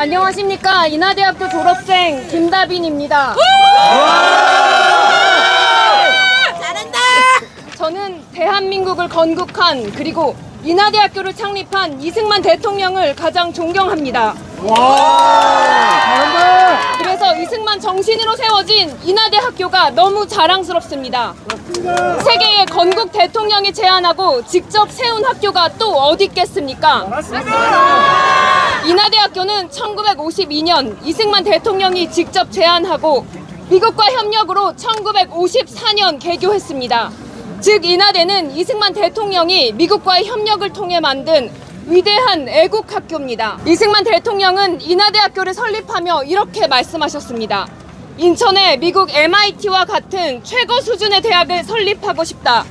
안녕하십니까. 인하대학교 졸업생 김다빈입니다. 잘한다! 저는 대한민국을 건국한 그리고 인하대학교를 창립한 이승만 대통령을 가장 존경합니다. 잘한다! 그래서 이승만 정신으로 세워진 인하대학교가 너무 자랑스럽습니다. 세계의 건국 대통령이 제안하고 직접 세운 학교가 또 어디 있겠습니까? 인하대학교는 1952년 이승만 대통령이 직접 제안하고 미국과 협력으로 1954년 개교했습니다. 즉 인하대는 이승만 대통령이 미국과의 협력을 통해 만든 위대한 애국학교입니다. 이승만 대통령은 인하대학교를 설립하며 이렇게 말씀하셨습니다. 인천에 미국 MIT와 같은 최고 수준의 대학을 설립하고 싶다.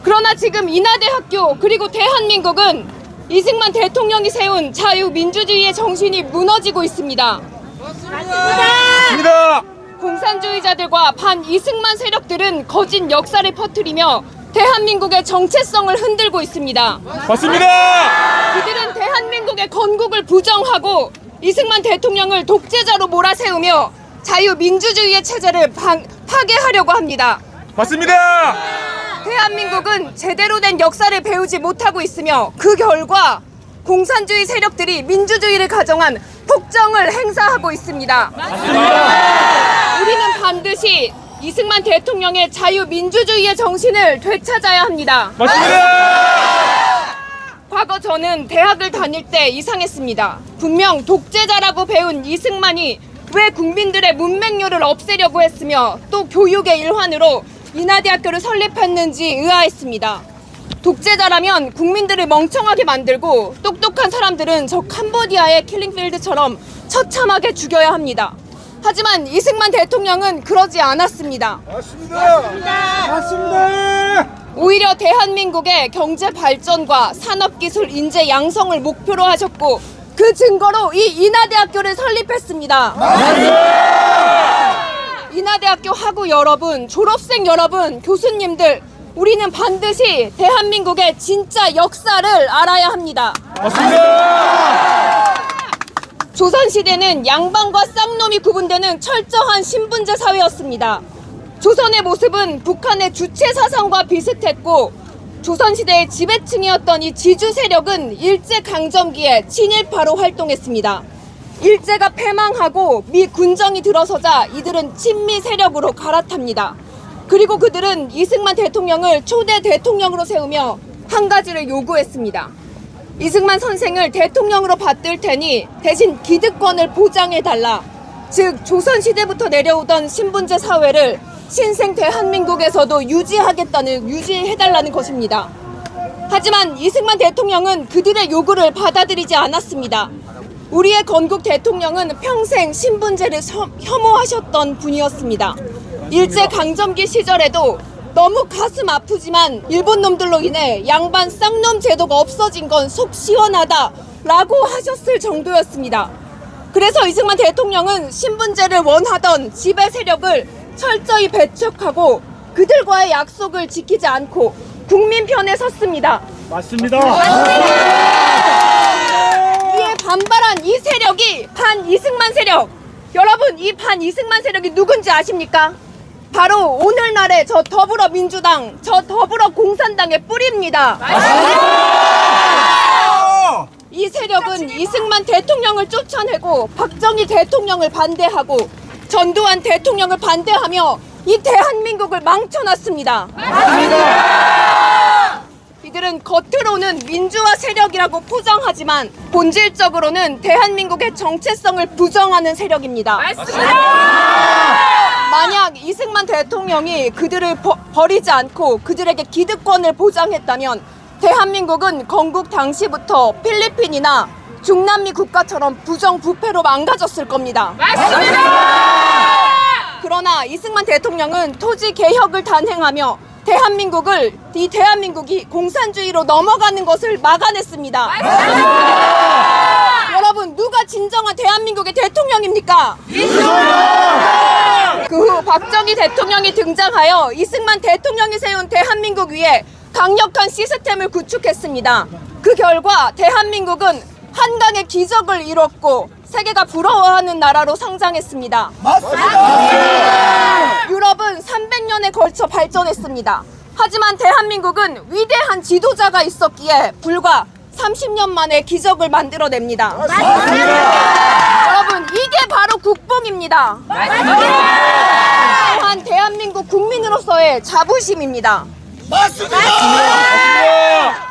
그러나 지금 인하대학교 그리고 대한민국은 이승만 대통령이 세운 자유민주주의의 정신이 무너지고 있습니다. 맞습니다! 공산주의자들과 반이승만 세력들은 거짓 역사를 퍼뜨리며 대한민국의 정체성을 흔들고 있습니다. 맞습니다! 그들은 대한민국의 건국을 부정하고 이승만 대통령을 독재자로 몰아세우며 자유민주주의의 체제를 파괴하려고 합니다. 맞습니다! 대한민국은 제대로 된 역사를 배우지 못하고 있으며 그 결과 공산주의 세력들이 민주주의를 가정한 폭정을 행사하고 있습니다. 우리는 반드시 이승만 대통령의 자유민주주의의 정신을 되찾아야 합니다. 맞습니다! 과거 저는 대학을 다닐 때 이상했습니다. 분명 독재자라고 배운 이승만이 왜 국민들의 문맹률을 없애려고 했으며 또 교육의 일환으로 인하대학교를 설립했는지 의아했습니다. 독재자라면 국민들을 멍청하게 만들고 똑똑한 사람들은 저 캄보디아의 킬링필드처럼 처참하게 죽여야 합니다. 하지만 이승만 대통령은 그러지 않았습니다. 맞습니다! 맞습니다! 오히려 대한민국의 경제 발전과 산업기술 인재 양성을 목표로 하셨고 그 증거로 이 인하대학교를 설립했습니다. 인하대학교 학우 여러분, 졸업생 여러분, 교수님들, 우리는 반드시 대한민국의 진짜 역사를 알아야 합니다. 맞습니다! 조선시대는 양반과 쌍놈이 구분되는 철저한 신분제 사회였습니다. 조선의 모습은 북한의 주체 사상과 비슷했고 조선시대의 지배층이었던 이 지주 세력은 일제강점기에 친일파로 활동했습니다. 일제가 패망하고 미 군정이 들어서자 이들은 친미 세력으로 갈아탑니다. 그리고 그들은 이승만 대통령을 초대 대통령으로 세우며 한 가지를 요구했습니다. 이승만 선생을 대통령으로 받들 테니 대신 기득권을 보장해달라. 즉 조선시대부터 내려오던 신분제 사회를 신생 대한민국에서도 유지해달라는 것입니다. 하지만 이승만 대통령은 그들의 요구를 받아들이지 않았습니다. 우리의 건국 대통령은 평생 신분제를 혐오하셨던 분이었습니다. 일제강점기 시절에도 너무 가슴 아프지만 일본 놈들로 인해 양반 쌍놈 제도가 없어진 건 속 시원하다 라고 하셨을 정도였습니다. 그래서 이승만 대통령은 신분제를 원하던 지배 세력을 철저히 배척하고 그들과의 약속을 지키지 않고 국민 편에 섰습니다. 맞습니다! 이에 반발한 이 세력이 반이승만 세력. 여러분, 이 반이승만 세력이 누군지 아십니까? 바로 오늘날의 저 더불어민주당, 저 더불어공산당의 뿌리입니다. 이 세력은 이승만 대통령을 쫓아내고 박정희 대통령을 반대하고 전두환 대통령을 반대하며 이 대한민국을 망쳐놨습니다. 이들은 겉으로는 민주화 세력이라고 포장하지만 본질적으로는 대한민국의 정체성을 부정하는 세력입니다. 만약 이승만 대통령이 그들을 버리지 않고 그들에게 기득권을 보장했다면 대한민국은 건국 당시부터 필리핀이나 중남미 국가처럼 부정부패로 망가졌을 겁니다. 그러나 이승만 대통령은 토지 개혁을 단행하며 대한민국이 공산주의로 넘어가는 것을 막아냈습니다. 여러분, 누가 진정한 대한민국의 대통령입니까? 그 후 박정희 대통령이 등장하여 이승만 대통령이 세운 대한민국 위에 강력한 시스템을 구축했습니다. 그 결과 대한민국은 한강의 기적을 이뤘고 세계가 부러워하는 나라로 성장했습니다. 유럽은 300년에 걸쳐 발전했습니다. 하지만 대한민국은 위대한 지도자가 있었기에 불과 30년 만에 기적을 만들어냅니다. 여러분, 이게 바로 국뽕입니다. 또한 대한민국 국민으로서의 자부심입니다.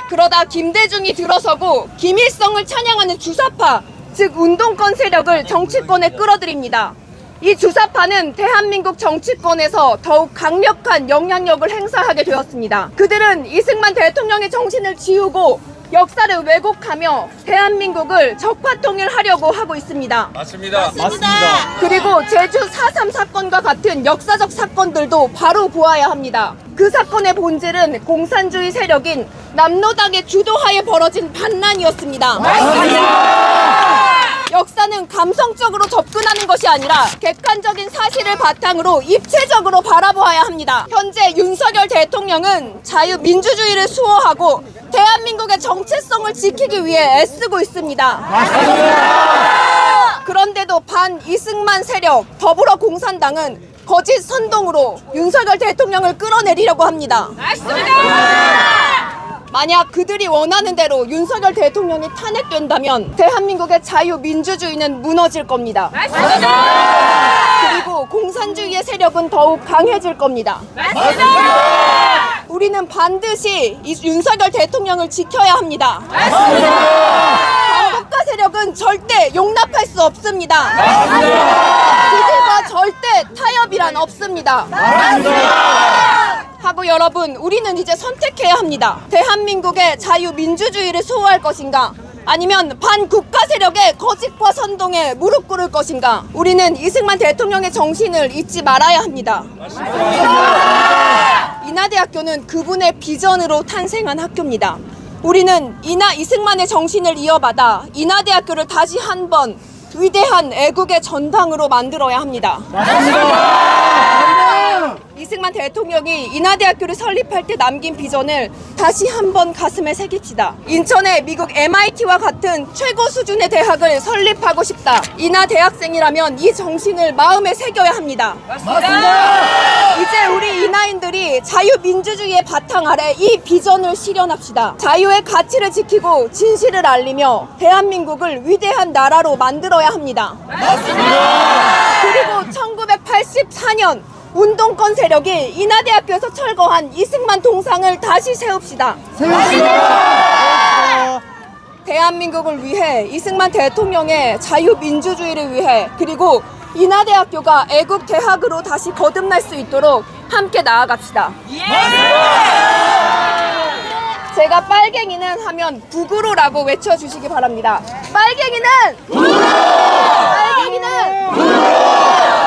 그러다 김대중이 들어서고 김일성을 찬양하는 주사파, 즉 운동권 세력을 정치권에 끌어들입니다. 이 주사파는 대한민국 정치권에서 더욱 강력한 영향력을 행사하게 되었습니다. 그들은 이승만 대통령의 정신을 지우고 역사를 왜곡하며 대한민국을 적화통일하려고 하고 있습니다. 맞습니다. 그리고 제주 4.3 사건과 같은 역사적 사건들도 바로 보아야 합니다. 그 사건의 본질은 공산주의 세력인 남로당의 주도하에 벌어진 반란이었습니다. 역사는 감성적으로 접근하는 것이 아니라 객관적인 사실을 바탕으로 입체적으로 바라보아야 합니다. 현재 윤석열 대통령은 자유민주주의를 수호하고 대한민국의 정체성을 지키기 위해 애쓰고 있습니다. 그런데도 반 이승만 세력 더불어공산당은 거짓 선동으로 윤석열 대통령을 끌어내리려고 합니다. 만약 그들이 원하는 대로 윤석열 대통령이 탄핵된다면 대한민국의 자유민주주의는 무너질 겁니다. 그리고 공산주의의 세력은 더욱 강해질 겁니다. 우리는 반드시 이 윤석열 대통령을 지켜야 합니다. 반국가 세력은 절대 용납할 수 없습니다. 그들과 절대 타협이란 없습니다. 하고 여러분, 우리는 이제 선택해야 합니다. 대한민국의 자유민주주의를 수호할 것인가, 아니면 반국가 세력의 거짓과 선동에 무릎 꿇을 것인가. 우리는 이승만 대통령의 정신을 잊지 말아야 합니다. 인하대학교는 그분의 비전으로 탄생한 학교입니다. 우리는 이승만의 정신을 이어받아 인하대학교를 다시 한번 위대한 애국의 전당으로 만들어야 합니다. 이승만 대통령이 인하대학교를 설립할 때 남긴 비전을 다시 한번 가슴에 새깁시다. 인천의 미국 MIT와 같은 최고 수준의 대학을 설립하고 싶다. 인하대학생이라면 이 정신을 마음에 새겨야 합니다. 이제 우리 인하인들이 자유민주주의의 바탕 아래 이 비전을 실현합시다. 자유의 가치를 지키고 진실을 알리며 대한민국을 위대한 나라로 만들어야 합니다. 그리고 1984년 운동권 세력이 인하대학교에서 철거한 이승만 동상을 다시 세웁시다. 대한민국을 위해, 이승만 대통령의 자유민주주의를 위해, 그리고 인하대학교가 애국대학으로 다시 거듭날 수 있도록 함께 나아갑시다. 제가 빨갱이는 하면 북으로라고 외쳐주시기 바랍니다. 빨갱이는! 빨갱이는!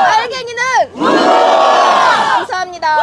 빨갱이는! 감사합니다.